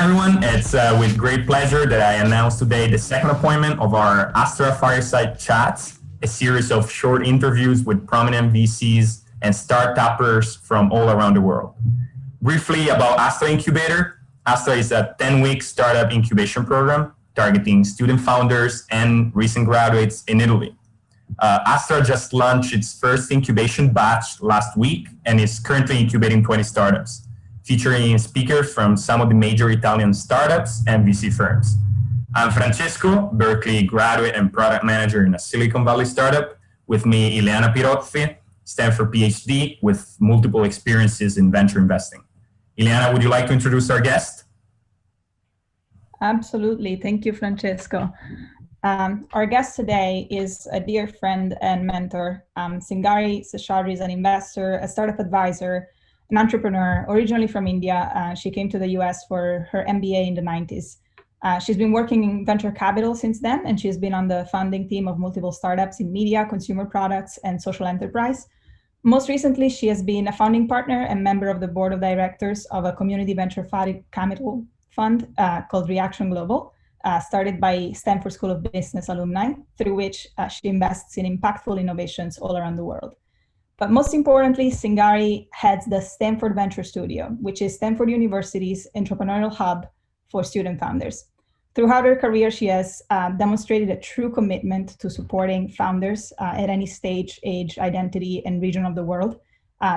everyone. It's with great pleasure that I announce today the second appointment of our Astra Fireside Chats, a series of short interviews with prominent VCs and startuppers from all around the world. Briefly about Astra Incubator. Astra is a 10-week startup incubation program targeting student founders and recent graduates in Italy. Astra just launched its first incubation batch last week and is currently incubating 20 startups, featuring speakers from some of the major Italian startups and VC firms. I'm Francesco, Berkeley graduate and product manager in a Silicon Valley startup. With me, Ileana Pirozzi, Stanford PhD with multiple experiences in venture investing. Ileana, would you like to introduce our guest? Absolutely. Thank you, Francesco. Our guest today is a dear friend and mentor. Singari Seshadri is an investor, a startup advisor, an entrepreneur, originally from India. She came to the US for her MBA in the 90s. She's been working in venture capital since then, and she's been on the founding team of multiple startups in media, consumer products, and social enterprise. Most recently, she has been a founding partner and member of the board of directors of a community venture capital fund called Reaction Global, started by Stanford School of Business alumni, through which she invests in impactful innovations all around the world. But most importantly, Singari heads the Stanford Venture Studio, which is Stanford University's entrepreneurial hub for student founders. Throughout her career, she has demonstrated a true commitment to supporting founders at any stage, age, identity, and region of the world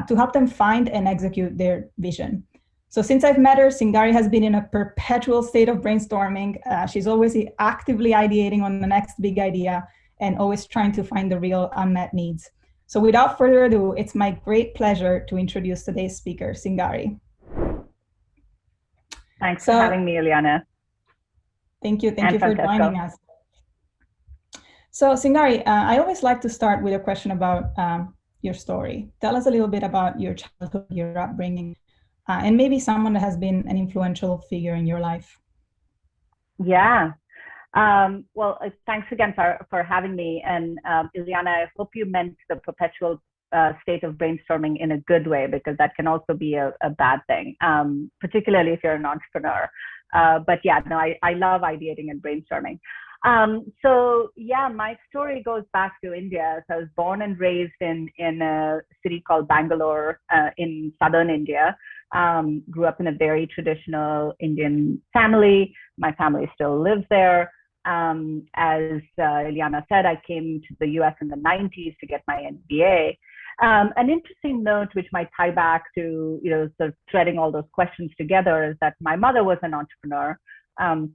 to help them find and execute their vision. So since I've met her, Singari has been in a perpetual state of brainstorming. She's always actively ideating on the next big idea and always trying to find the real unmet needs. So without further ado, it's my great pleasure to introduce today's speaker, Singari. Thanks for having me, Ileana. Thank you for joining us. So Singari, I always like to start with a question about your story. Tell us a little bit about your childhood, your upbringing, and maybe someone that has been an influential figure in your life. Yeah. Well, thanks again for having me. And Ileana, I hope you meant the perpetual state of brainstorming in a good way, because that can also be a bad thing, particularly if you're an entrepreneur. But yeah, no, I love ideating and brainstorming. So yeah, my story goes back to India. So I was born and raised in a city called Bangalore in southern India. Grew up in a very traditional Indian family. My family still lives there. As Ileana said, I came to the US in the 90s to get my MBA. An interesting note, which might tie back to, sort of threading all those questions together, is that my mother was an entrepreneur.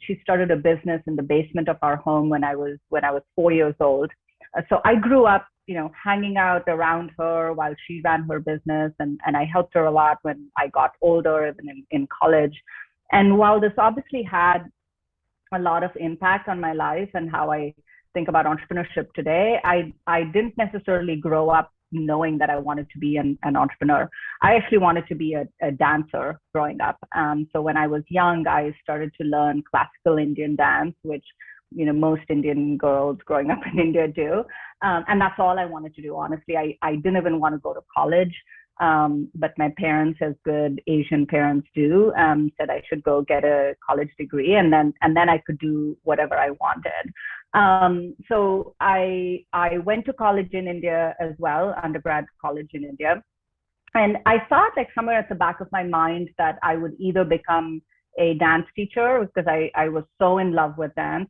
She started a business in the basement of our home when I was 4 years old. So I grew up, hanging out around her while she ran her business, and I helped her a lot when I got older, even in college. And while this obviously had a lot of impact on my life and how I think about entrepreneurship today, I didn't necessarily grow up knowing that I wanted to be an entrepreneur. I actually wanted to be a dancer growing up. So when I was young, I started to learn classical Indian dance, which most Indian girls growing up in India do. And that's all I wanted to do. Honestly, I didn't even want to go to college. But my parents, as good Asian parents do, said I should go get a college degree, and then I could do whatever I wanted. So I went to college in India as well, undergrad college in India. And I thought, like, somewhere at the back of my mind that I would either become a dance teacher, because I was so in love with dance,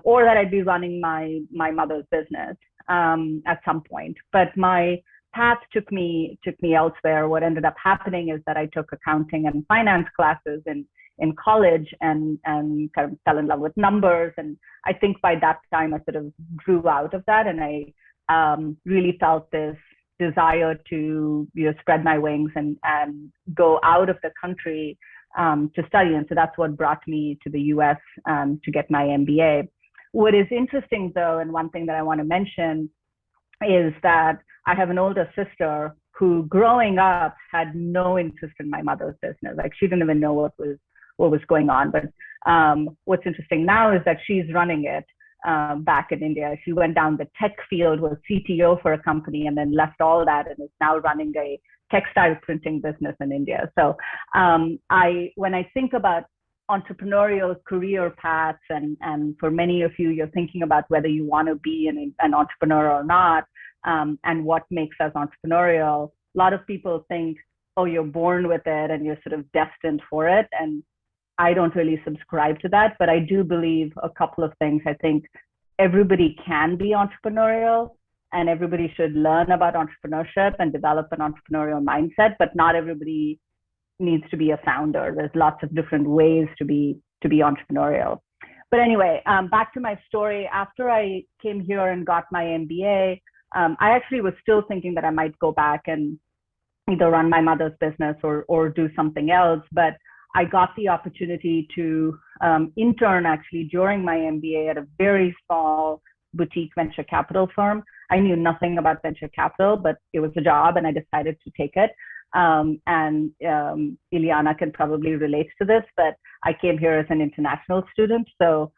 or that I'd be running my mother's business at some point. But my path took me elsewhere. What ended up happening is that I took accounting and finance classes in college and kind of fell in love with numbers. And I think by that time I sort of grew out of that, and I really felt this desire to spread my wings and go out of the country to study. And so that's what brought me to the US to get my MBA. What is interesting though, and one thing that I want to mention, is that I have an older sister who growing up had no interest in my mother's business. Like, she didn't even know what was going on. But what's interesting now is that she's running it back in India. She went down the tech field, was CTO for a company, and then left all that and is now running a textile printing business in India. So when I think about entrepreneurial career paths, and for many of you, you're thinking about whether you want to be an entrepreneur or not, and what makes us entrepreneurial. A lot of people think, oh, you're born with it and you're sort of destined for it. And I don't really subscribe to that, but I do believe a couple of things. I think everybody can be entrepreneurial, and everybody should learn about entrepreneurship and develop an entrepreneurial mindset, but not everybody needs to be a founder. There's lots of different ways to be entrepreneurial. But anyway, back to my story. After I came here and got my MBA, I actually was still thinking that I might go back and either run my mother's business or do something else. But I got the opportunity to intern actually during my MBA at a very small boutique venture capital firm. I knew nothing about venture capital, but it was a job and I decided to take it. And Ileana can probably relate to this, but I came here as an international student. So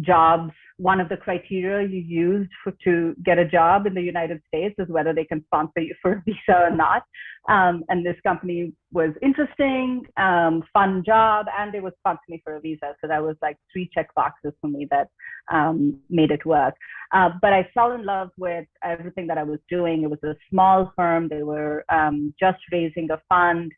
jobs, one of the criteria you used to get a job in the United States is whether they can sponsor you for a visa or not. And this company was interesting, fun job, and they would sponsor me for a visa. So that was like 3 check boxes for me that made it work. But I fell in love with everything that I was doing. It was a small firm. They were just raising a fund,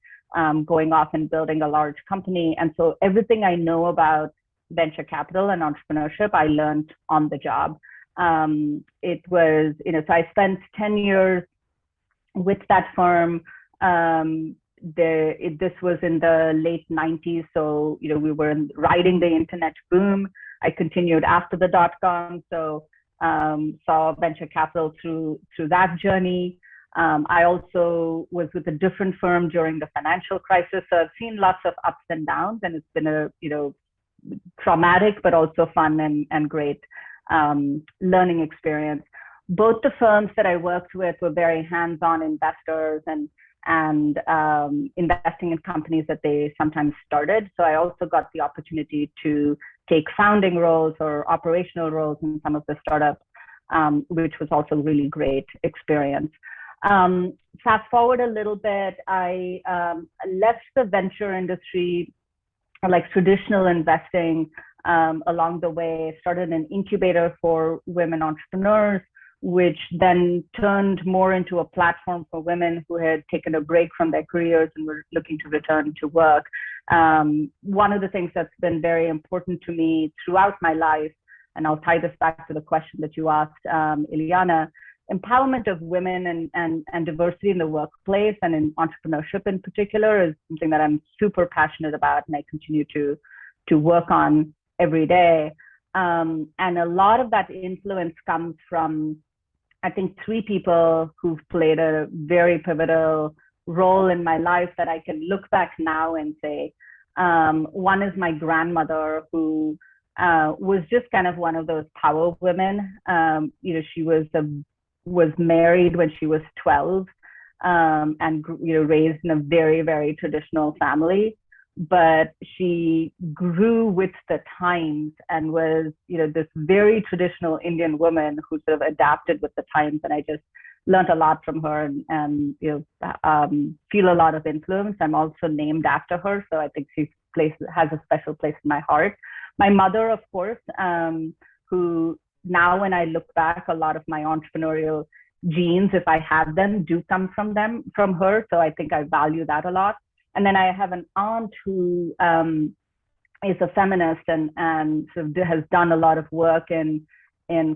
going off and building a large company. And so everything I know about venture capital and entrepreneurship, I learned on the job. It was, so I spent 10 years with that firm. This was in the late 90s. So, we were riding the internet boom. I continued after the dot-com. So saw venture capital through that journey. I also was with a different firm during the financial crisis. So I've seen lots of ups and downs, and it's been a, traumatic, but also fun and great learning experience. Both the firms that I worked with were very hands-on investors and investing in companies that they sometimes started. So I also got the opportunity to take founding roles or operational roles in some of the startups, which was also a really great experience. Fast forward a little bit, I left the venture industry, like traditional investing, along the way, started an incubator for women entrepreneurs, which then turned more into a platform for women who had taken a break from their careers and were looking to return to work. One of the things that's been very important to me throughout my life, and I'll tie this back to the question that you asked, Ileana, empowerment of women and diversity in the workplace and in entrepreneurship in particular is something that I'm super passionate about, and I continue to work on every day. And a lot of that influence comes from, I think, 3 people who've played a very pivotal role in my life that I can look back now and say, one is my grandmother, who was just kind of one of those power women. She was married when she was 12, and raised in a very, very traditional family. But she grew with the times and was, this very traditional Indian woman who sort of adapted with the times. And I just learned a lot from her and feel a lot of influence. I'm also named after her, so I think she has a special place in my heart. My mother, of course, who now when I look back, a lot of my entrepreneurial genes, if I have them, do come from her. So I think I value that a lot. And then I have an aunt who is a feminist and sort of has done a lot of work in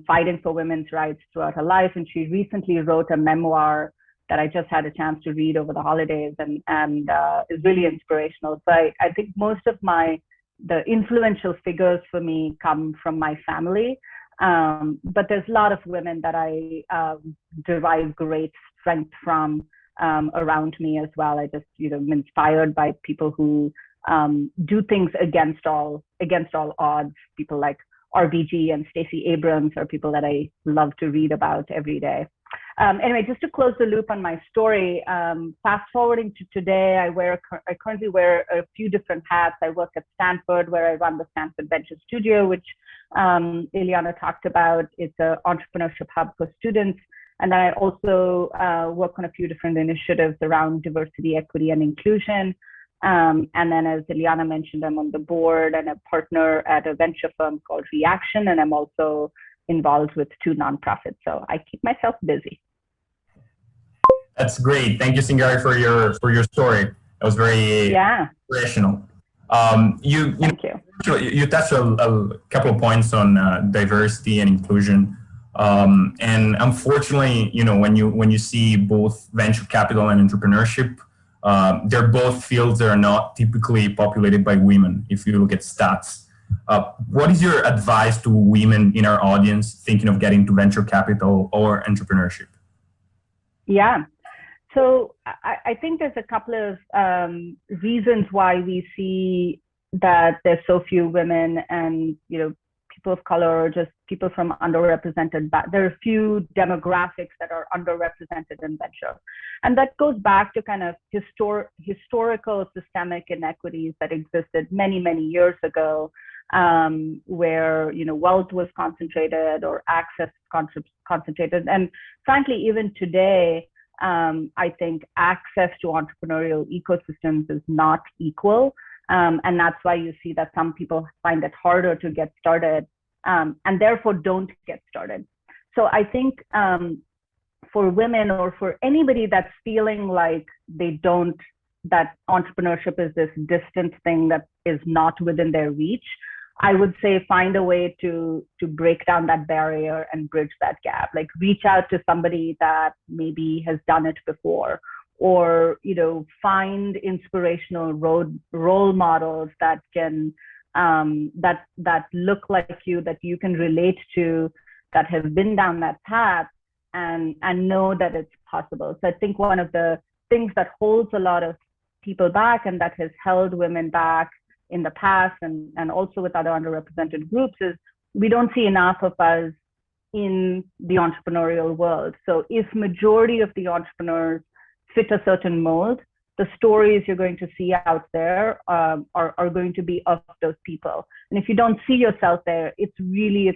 fighting for women's rights throughout her life. And she recently wrote a memoir that I just had a chance to read over the holidays, and is really inspirational. So I think most of the influential figures for me come from my family. But there's a lot of women that I derive great strength from around me as well. I just, am inspired by people who do things against all odds. People like RBG and Stacey Abrams are people that I love to read about every day. Anyway, just to close the loop on my story, fast forwarding to today, I currently wear a few different hats. I work at Stanford, where I run the Stanford Venture Studio, which Ileana talked about. It's an entrepreneurship hub for students. And then I also work on a few different initiatives around diversity, equity, and inclusion. And then, as Ileana mentioned, I'm on the board and a partner at a venture firm called Reaction, and I'm also involved with 2 nonprofits. So I keep myself busy. That's great. Thank you, Singari, for your story. That was very inspirational. Thank you. You touched a couple of points on diversity and inclusion. And unfortunately, when you see both venture capital and entrepreneurship, they're both fields that are not typically populated by women, if you look at stats. What is your advice to women in our audience thinking of getting into venture capital or entrepreneurship? Yeah. So I think there's a couple of reasons why we see that there's so few women and, people of color or just people from underrepresented, there are a few demographics that are underrepresented in venture. And that goes back to kind of historical systemic inequities that existed many, many years ago, where, wealth was concentrated or access concentrated. And frankly, even today, I think access to entrepreneurial ecosystems is not equal. And that's why you see that some people find it harder to get started, and therefore don't get started. So I think for women or for anybody that's feeling like that entrepreneurship is this distant thing that is not within their reach, I would say find a way to break down that barrier and bridge that gap. Like reach out to somebody that maybe has done it before, or find inspirational role models that can that look like you, that you can relate to, that have been down that path, and know that it's possible. So I think one of the things that holds a lot of people back and that has held women back in the past and also with other underrepresented groups is we don't see enough of us in the entrepreneurial world. So if majority of the entrepreneurs fit a certain mold, the stories you're going to see out there are going to be of those people. And if you don't see yourself there, it's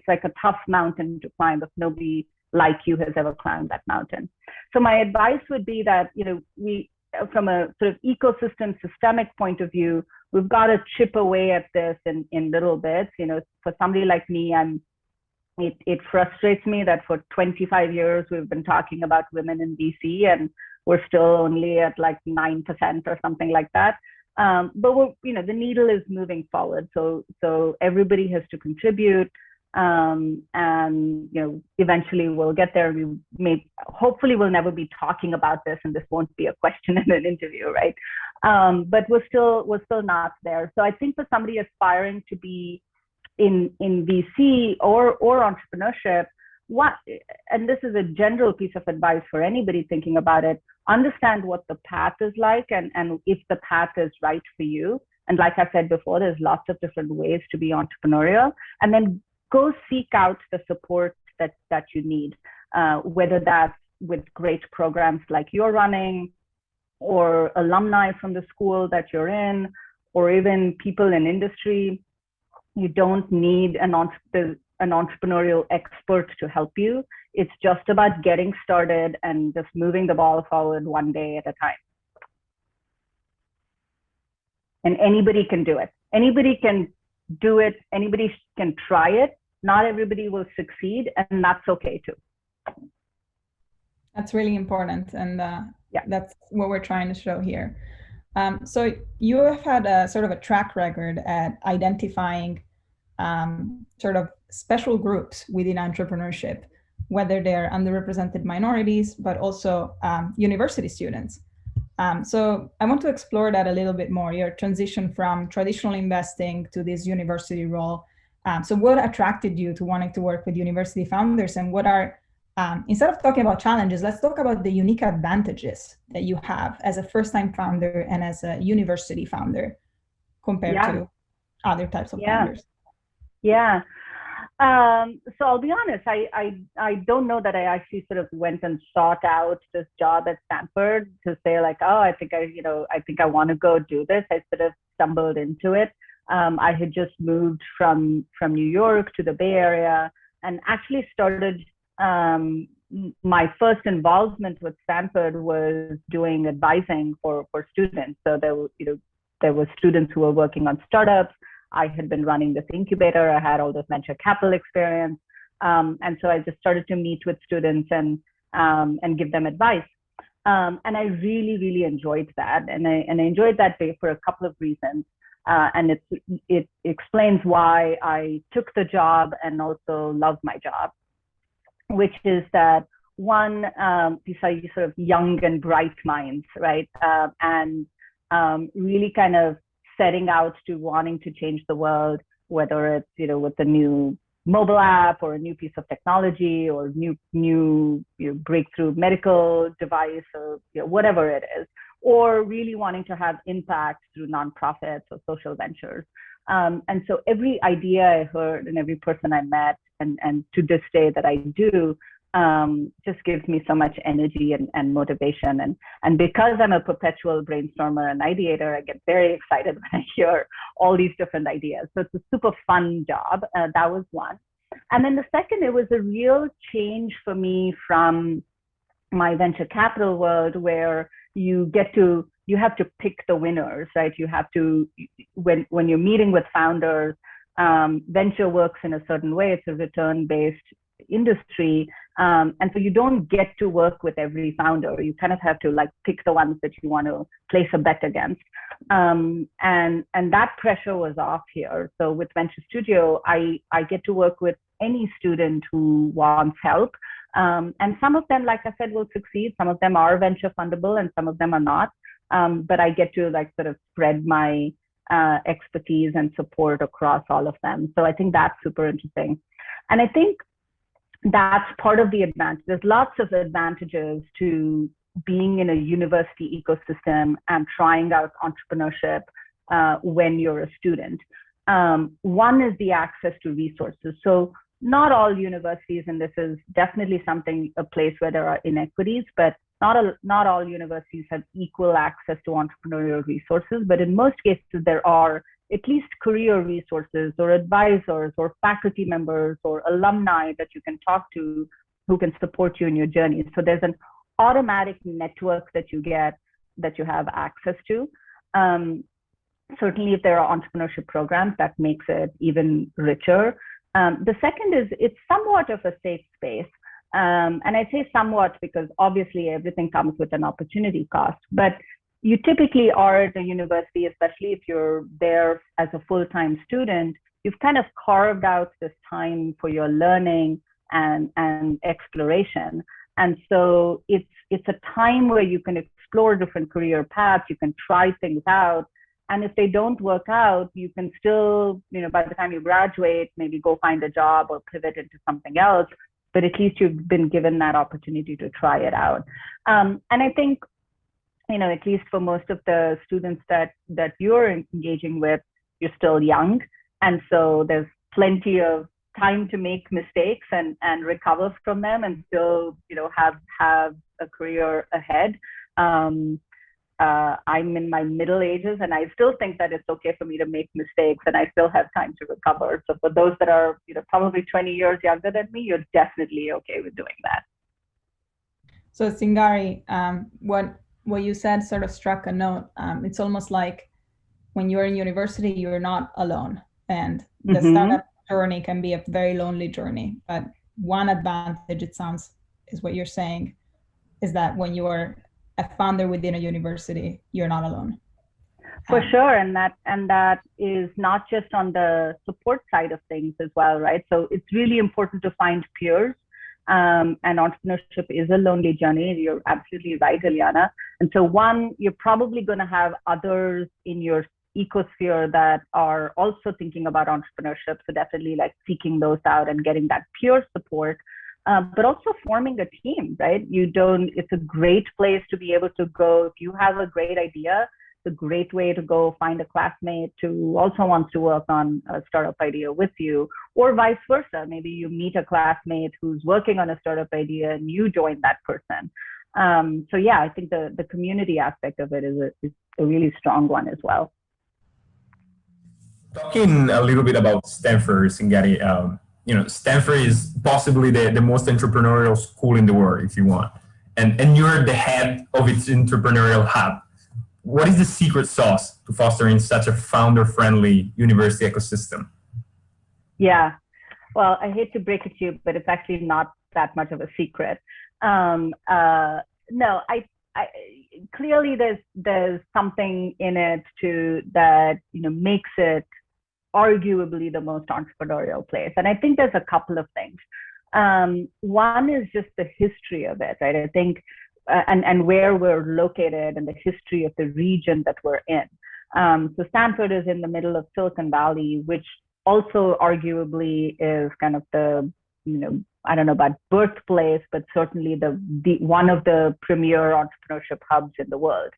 like a tough mountain to climb if nobody like you has ever climbed that mountain. So my advice would be that, we, from a sort of ecosystem systemic point of view, we've got to chip away at this in little bits. For somebody like me, it frustrates me that for 25 years we've been talking about women in VC and we're still only at like 9% or something like that. But we're, the needle is moving forward. So everybody has to contribute, and eventually we'll get there. Hopefully we'll never be talking about this, and this won't be a question in an interview, right? But we're still not there. So I think for somebody aspiring to be in VC or entrepreneurship, and this is a general piece of advice for anybody thinking about it, understand what the path is like and if the path is right for you. And like I said before, there's lots of different ways to be entrepreneurial, and then go seek out the support that you need, whether that's with great programs like you're running, or alumni from the school that you're in, or even people in industry. You don't need an entrepreneurial expert to help you. It's just about getting started and just moving the ball forward one day at a time. And anybody can do it. Anybody can do it. Anybody can try it. Not everybody will succeed, and that's okay too. That's really important. And that's what we're trying to show here. So you have had a sort of a track record at identifying sort of special groups within entrepreneurship, whether they're underrepresented minorities, but also university students. So I want to explore that a little bit more, your transition from traditional investing to this university role. So what attracted you to wanting to work with university founders, and what are, instead of talking about challenges, let's talk about the unique advantages that you have as a first-time founder and as a university founder compared to other types of founders. Yeah. So I'll be honest, I don't know that I actually sort of went and sought out this job at Stanford to say like, oh, I think I want to go do this. I sort of stumbled into it. I had just moved from New York to the Bay Area, and actually started, my first involvement with Stanford was doing advising for students. So there were, there were students who were working on startups. I had been running this incubator. I had all this venture capital experience. And so I just started to meet with students and give them advice. And I really, really enjoyed that. And I enjoyed that day for a couple of reasons. And it explains why I took the job and also love my job, which is that one, these are sort of young and bright minds, right? And really kind of setting out to wanting to change the world, whether it's, with a new mobile app or a new piece of technology or new breakthrough medical device or whatever it is, or really wanting to have impact through nonprofits or social ventures. And so every idea I heard and every person I met, and to this day that I do, just gives me so much energy and motivation. And because I'm a perpetual brainstormer and ideator, I get very excited when I hear all these different ideas. So it's a super fun job. That was one. And then the second, it was a real change for me from my venture capital world, where you have to pick the winners, right? You have to, when you're meeting with founders, venture works in a certain way. It's a return-based industry. And so you don't get to work with every founder. You kind of have to pick the ones that you want to place a bet against. And that pressure was off here. So with Venture Studio, I get to work with any student who wants help. And some of them, like I said, will succeed. Some of them are venture fundable and some of them are not. But I get to sort of spread my expertise and support across all of them. So I think that's super interesting. And I think that's part of the advantage. There's lots of advantages to being in a university ecosystem and trying out entrepreneurship when you're a student. One is the access to resources. So not all universities, and this is definitely a place where there are inequities, but not all universities have equal access to entrepreneurial resources. But in most cases, there are at least career resources or advisors or faculty members or alumni that you can talk to who can support you in your journey. So there's an automatic network that you get, that you have access to. Certainly if there are entrepreneurship programs, that makes it even richer. The second is it's somewhat of a safe space. And I say somewhat because obviously everything comes with an opportunity cost, but you typically are at a university, especially if you're there as a full-time student, you've kind of carved out this time for your learning and exploration. And so it's a time where you can explore different career paths, you can try things out. And if they don't work out, you can still, by the time you graduate, maybe go find a job or pivot into something else, but at least you've been given that opportunity to try it out. And I think, at least for most of the students that you're engaging with, you're still young. And so there's plenty of time to make mistakes and recover from them and still, have a career ahead. I'm in my middle ages and I still think that it's okay for me to make mistakes and I still have time to recover. So for those that are, probably 20 years younger than me, you're definitely okay with doing that. So Singari, what you said sort of struck a note. It's almost like when you're in university, you're not alone. And the startup journey can be a very lonely journey. But one advantage, it sounds, is what you're saying, is that when you are a founder within a university, you're not alone. For sure. And that is not just on the support side of things as well, right? So it's really important to find peers. And entrepreneurship is a lonely journey. You're absolutely right, Ileana. And so one, you're probably going to have others in your ecosphere that are also thinking about entrepreneurship. So definitely seeking those out and getting that peer support, but also forming a team, right? It's a great place to be able to go. If you have a great idea, it's a great way to go find a classmate who also wants to work on a startup idea with you, or vice versa. Maybe you meet a classmate who's working on a startup idea and you join that person. So yeah, I think the community aspect of it is a really strong one as well. Talking a little bit about Stanford, Singari, Stanford is possibly the most entrepreneurial school in the world, if you want. And you're the head of its entrepreneurial hub. what is the secret sauce to fostering such a founder-friendly university ecosystem? Yeah, well, I hate to break it to you, but it's actually not that much of a secret. No, I clearly there's something in it that makes it arguably the most entrepreneurial place, and I think there's a couple of things. One is just the history of it, right? I think, and where we're located and the history of the region that we're in. So Stanford is in the middle of Silicon Valley, which also arguably is kind of the, I don't know about birthplace, but certainly the one of the premier entrepreneurship hubs in the world.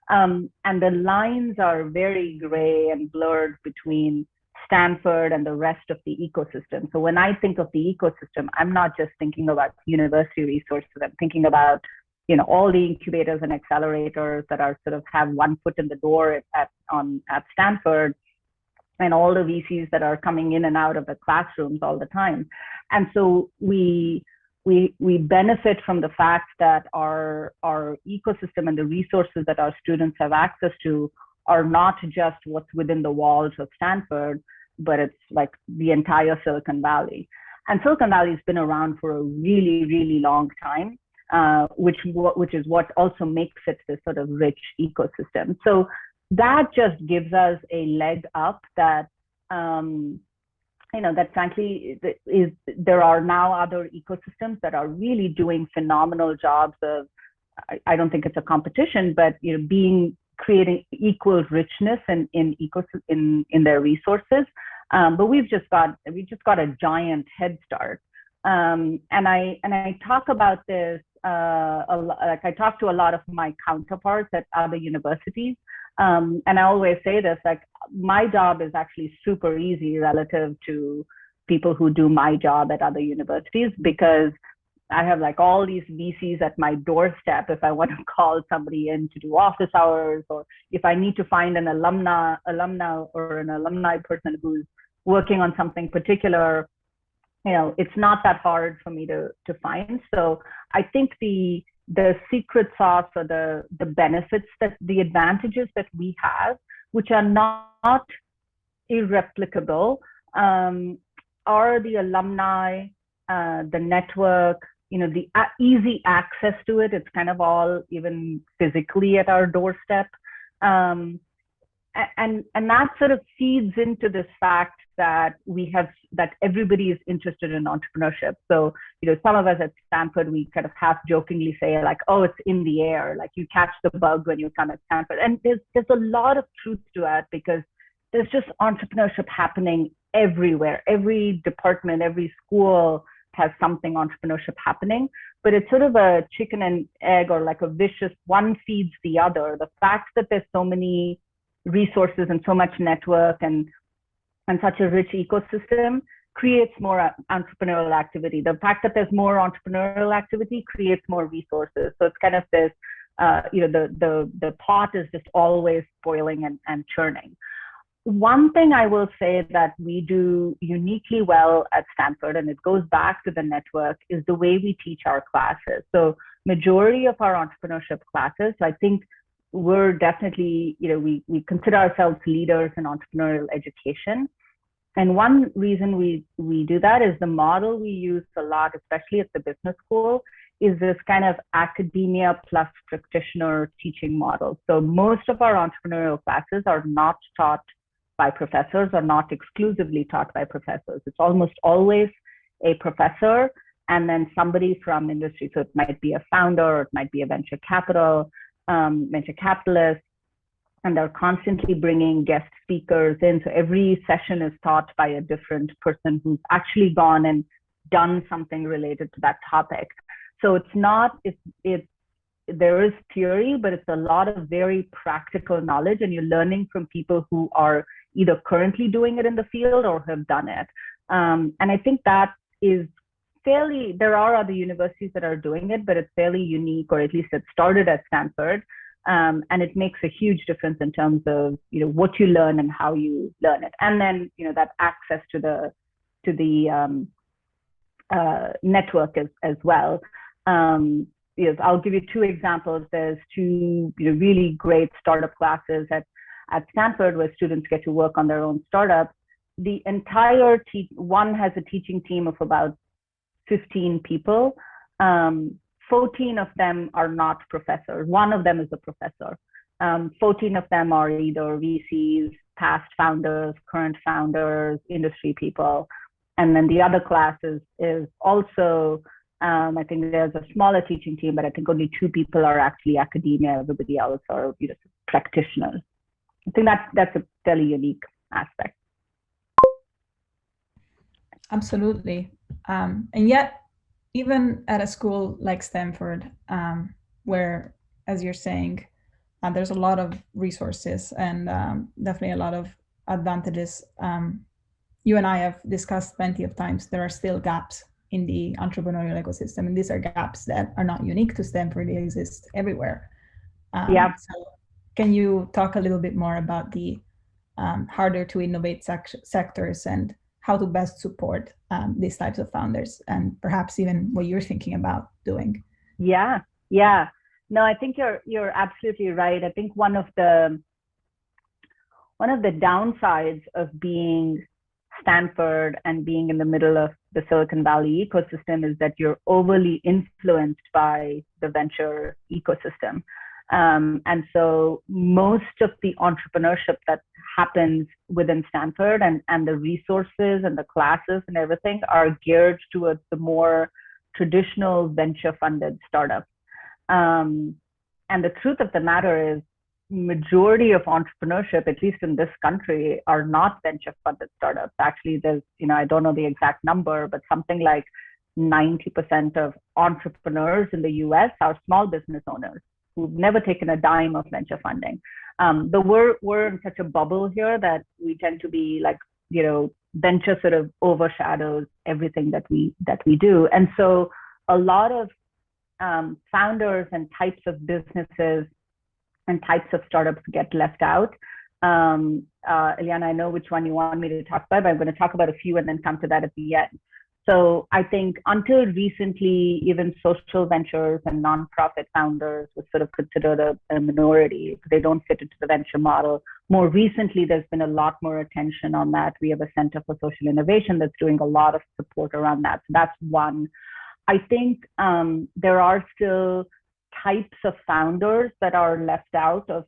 And the lines are very gray and blurred between Stanford and the rest of the ecosystem. So when I think of the ecosystem, I'm not just thinking about university resources. I'm thinking about, all the incubators and accelerators that are sort of have one foot in the door at Stanford, and all the VCs that are coming in and out of the classrooms all the time. And so we benefit from the fact that our ecosystem and the resources that our students have access to are not just what's within the walls of Stanford, but it's like the entire Silicon Valley. And Silicon Valley has been around for a really, really long time, which is what also makes it this sort of rich ecosystem. So that just gives us a leg up that, that frankly there are now other ecosystems that are really doing phenomenal jobs of, I don't think it's a competition, but creating equal richness in their resources. But we just got a giant head start. And I talk about this, like I talk to a lot of my counterparts at other universities. And I always say this, like, my job is actually super easy relative to people who do my job at other universities, because I have like all these VCs at my doorstep if I want to call somebody in to do office hours, or if I need to find an alumni or an alumni person who's working on something particular, it's not that hard for me to find. So I think the secret sauce, or the benefits, that the advantages that we have, which are not irreplicable, are the alumni, the network, the easy access to it. It's kind of all even physically at our doorstep. And that sort of feeds into this fact that that everybody is interested in entrepreneurship. So, some of us at Stanford, we kind of half jokingly say like, oh, it's in the air, like you catch the bug when you come at Stanford. And there's a lot of truth to that, because there's just entrepreneurship happening everywhere. Every department, every school has something entrepreneurship happening, but it's sort of a chicken and egg, or like a vicious one feeds the other. The fact that there's so many resources and so much network and such a rich ecosystem creates more entrepreneurial activity. The fact that there's more entrepreneurial activity creates more resources. So it's kind of this, the pot is just always boiling and churning. One thing I will say that we do uniquely well at Stanford, and it goes back to the network, is the way we teach our classes. So majority of our entrepreneurship classes, I think we're definitely, we consider ourselves leaders in entrepreneurial education. And one reason we do that is the model we use a lot, especially at the business school, is this kind of academia plus practitioner teaching model. So most of our entrepreneurial classes are not taught by professors, or not exclusively taught by professors. It's almost always a professor and then somebody from industry. So it might be a founder, or it might be a venture capitalist, and they're constantly bringing guest speakers in. So every session is taught by a different person who's actually gone and done something related to that topic. So it's not, there is theory, but it's a lot of very practical knowledge, and you're learning from people who are either currently doing it in the field or have done it. And I think that is fairly, there are other universities that are doing it, but it's fairly unique, or at least it started at Stanford. And it makes a huge difference in terms of, what you learn and how you learn it. And then, that access to the network as well. yes, I'll give you two examples. There's two really great startup classes at Stanford where students get to work on their own startup. The entire one has a teaching team of about 15 people. 14 of them are not professors. One of them is a professor. 14 of them are either VCs, past founders, current founders, industry people. And then the other class is also, I think there's a smaller teaching team, but I think only 2 people are actually academia. Everybody else are practitioners. I think that's a fairly unique aspect. Absolutely. And yet, even at a school like Stanford, where, as you're saying, there's a lot of resources and definitely a lot of advantages. You and I have discussed plenty of times, there are still gaps in the entrepreneurial ecosystem. And these are gaps that are not unique to Stanford, they exist everywhere. So can you talk a little bit more about the harder to innovate sectors and how to best support these types of founders, and perhaps even what you're thinking about doing? Yeah. No, I think you're absolutely right. I think one of the downsides of being Stanford and being in the middle of the Silicon Valley ecosystem is that you're overly influenced by the venture ecosystem. And so most of the entrepreneurship that happens within Stanford and the resources and the classes and everything are geared towards the more traditional venture funded startups. And the truth of the matter is, majority of entrepreneurship, at least in this country, are not venture funded startups. Actually, there's, I don't know the exact number, but something like 90% of entrepreneurs in the US are small business owners who've never taken a dime of venture funding. But we're in such a bubble here that we tend to be like, venture sort of overshadows everything that we do. And so a lot of founders and types of businesses and types of startups get left out. Ileana, I know which one you want me to talk about, but I'm going to talk about a few and then come to that at the end. So I think until recently, even social ventures and nonprofit founders were sort of considered a minority. They don't fit into the venture model. More recently, there's been a lot more attention on that. We have a Center for Social Innovation that's doing a lot of support around that. So that's one. I think there are still types of founders that are left out of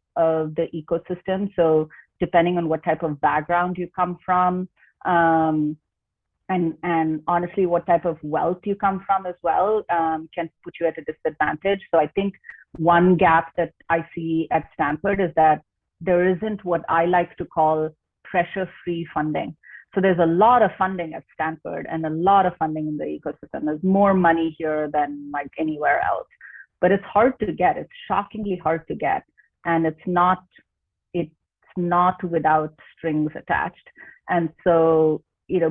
the ecosystem. So depending on what type of background you come from, and honestly, what type of wealth you come from as well, can put you at a disadvantage. So I think one gap that I see at Stanford is that there isn't what I like to call pressure-free funding. So there's a lot of funding at Stanford and a lot of funding in the ecosystem. There's more money here than like anywhere else, but it's hard to get. It's shockingly hard to get, and it's not without strings attached. And so,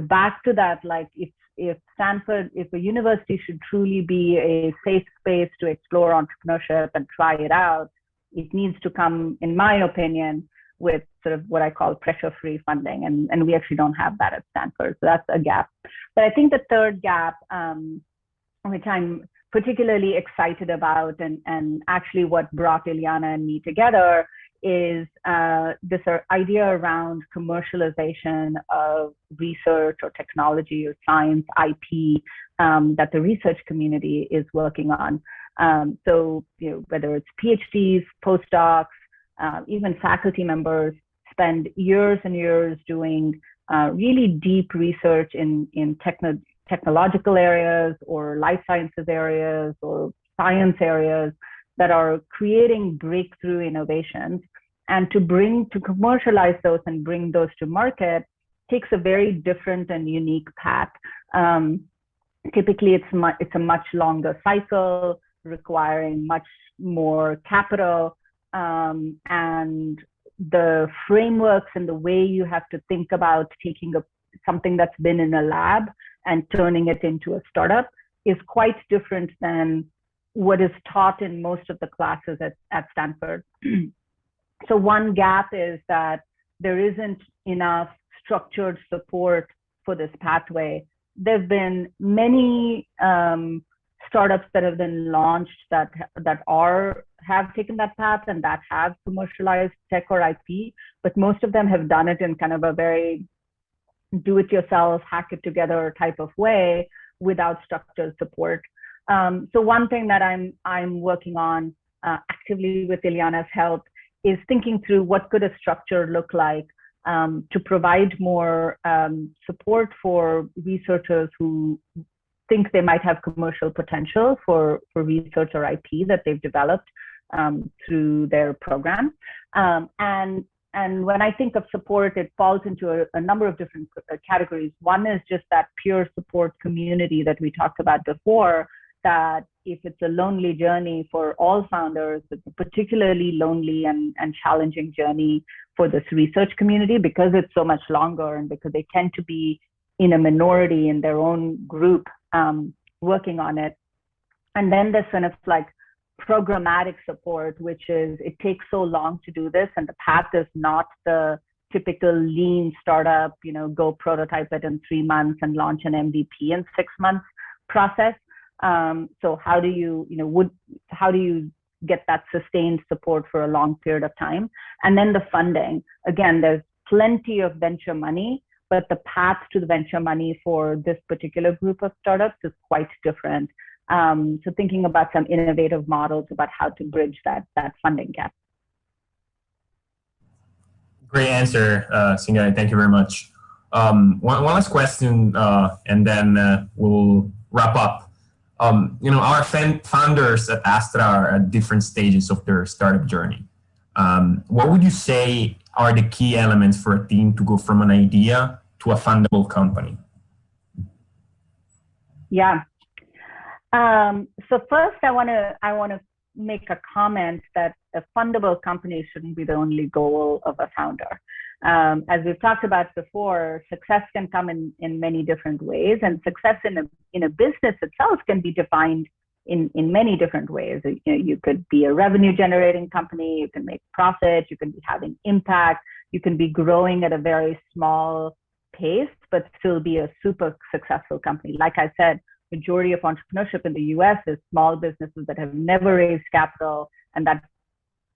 back to that, like if Stanford, if a university should truly be a safe space to explore entrepreneurship and try it out, it needs to come, in my opinion, with sort of what I call pressure-free funding. And we actually don't have that at Stanford. So that's a gap. But I think the third gap, which I'm particularly excited about, and actually what brought Ileana and me together, is this idea around commercialization of research or technology or science IP that the research community is working on. So whether it's PhDs, postdocs, even faculty members spend years and years doing really deep research in technological areas or life sciences areas or science areas that are creating breakthrough innovations. And to commercialize those and bring those to market takes a very different and unique path. Typically, it's a much longer cycle, requiring much more capital, and the frameworks and the way you have to think about taking something that's been in a lab and turning it into a startup is quite different than what is taught in most of the classes at Stanford. So one gap is that there isn't enough structured support for this pathway. There've been many startups that have been launched that have taken that path and that have commercialized tech or IP, but most of them have done it in kind of a very do-it-yourself, hack it together type of way without structured support. So one thing that I'm working on actively with Ileana's help is thinking through what could a structure look like to provide more support for researchers who think they might have commercial potential for research or IP that they've developed through their program. And when I think of support, it falls into a number of different categories. One is just that peer support community that we talked about before, that if it's a lonely journey for all founders, it's a particularly lonely and challenging journey for this research community because it's so much longer and because they tend to be in a minority in their own group working on it. And then there's kind of like programmatic support, which is it takes so long to do this and the path is not the typical lean startup, go prototype it in 3 months and launch an MVP in 6 months process. So how do you get that sustained support for a long period of time? And then the funding, again, there's plenty of venture money, but the path to the venture money for this particular group of startups is quite different. So thinking about some innovative models about how to bridge that funding gap. Great answer, Singari. Thank you very much. One last question, and then we'll wrap up. Our founders at Astra are at different stages of their startup journey. What would you say are the key elements for a team to go from an idea to a fundable company? Yeah. So first, I want to make a comment that a fundable company shouldn't be the only goal of a founder. As we've talked about before, success can come in many different ways, and success in a business itself can be defined in many different ways. You could be a revenue generating company, you can make profit, you can be having impact, you can be growing at a very small pace, but still be a super successful company. Like I said, majority of entrepreneurship in the US is small businesses that have never raised capital and that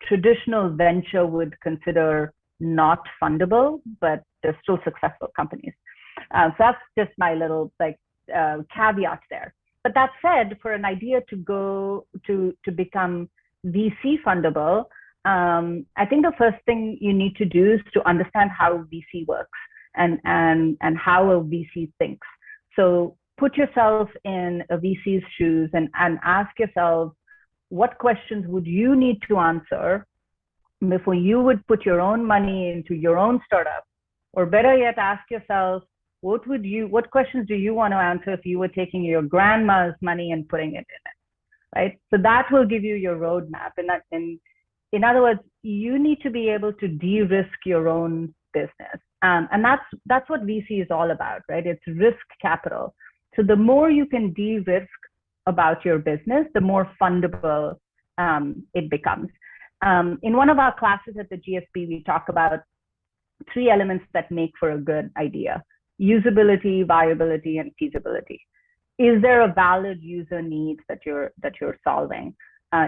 traditional venture would consider not fundable, but they're still successful companies. So that's just my little caveat there. But that said, for an idea to go to become VC fundable, I think the first thing you need to do is to understand how VC works and how a VC thinks. So put yourself in a VC's shoes and ask yourself, what questions would you need to answer before you would put your own money into your own startup? Or better yet, ask yourself, what questions do you want to answer if you were taking your grandma's money and putting it in it, right? So that will give you your roadmap. And in other words, you need to be able to de-risk your own business. And that's what VC is all about, right? It's risk capital. So the more you can de-risk about your business, the more fundable it becomes. In one of our classes at the GSB, we talk about 3 elements that make for a good idea: usability, viability, and feasibility. Is there a valid user need that you're solving?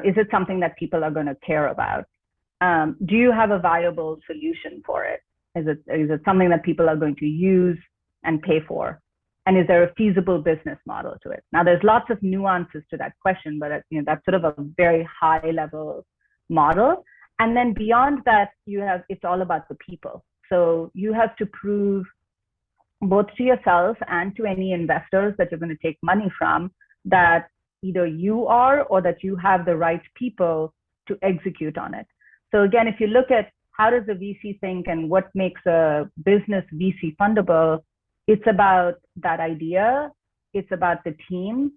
Is it something that people are going to care about? Do you have a viable solution for it? Is it something that people are going to use and pay for? And is there a feasible business model to it? Now, there's lots of nuances to that question, but that's sort of a very high level model. And then beyond that, it's all about the people. So you have to prove both to yourself and to any investors that you're going to take money from that either you are or that you have the right people to execute on it. So again, if you look at how does the VC think and what makes a business VC fundable, it's about that idea, it's about the team,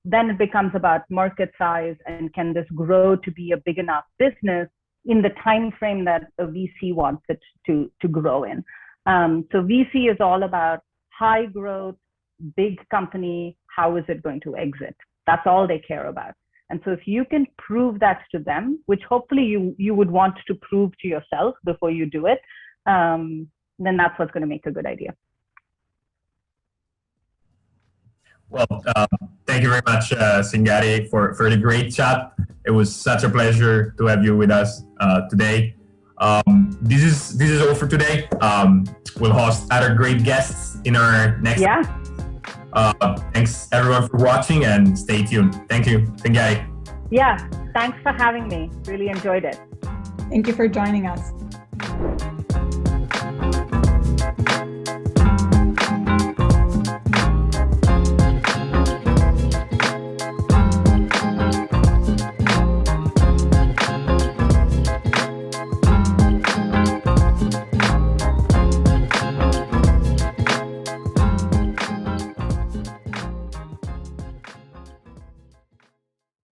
then it becomes about market size and can this grow to be a big enough business in the time frame that a VC wants it to grow in. So VC is all about high growth, big company, how is it going to exit? That's all they care about. And so if you can prove that to them, which hopefully you would want to prove to yourself before you do it, then that's what's going to make a good idea. Well, thank you very much, Singari, for the great chat. It was such a pleasure to have you with us today. This is all for today. We'll host other great guests in our next. Yeah. Thanks everyone for watching and stay tuned. Thank you, Singari. Yeah. Thanks for having me. Really enjoyed it. Thank you for joining us.